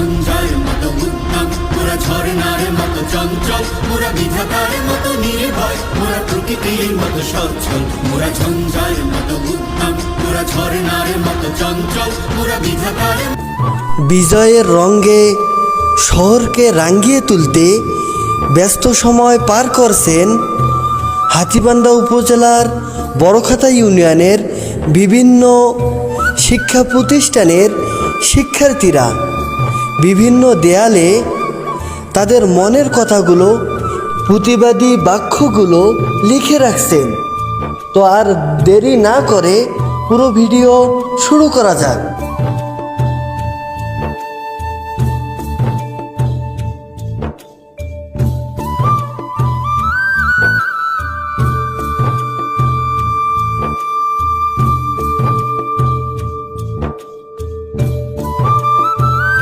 ঝঞ্ঝার মতো উদ্যম, মোরা ঝরনার মতো চঞ্চল, মোরা বিধাতার মতো নির্ভয়, মোরা প্রকৃতির মতো সচ্ছল। মোরা ঝঞ্ঝার মতো উদ্যম, মোরা ঝরনার মতো চঞ্চল, মোরা বিধাতার। বিজয়ের রঙে শহরকে রাঙিয়ে তুলতে ব্যস্ত সময় পার করছেন হাতীবান্ধা উপজেলার বড়খাতা ইউনিয়নের বিভিন্ন শিক্ষা প্রতিষ্ঠানের শিক্ষার্থীরা। বিভিন্ন দেয়ালে তাদের মনের কথাগুলো, প্রতিবাদী বাক্যগুলো লিখে রাখছেন। তো আর দেরি না করে পুরো ভিডিও শুরু করা যাক।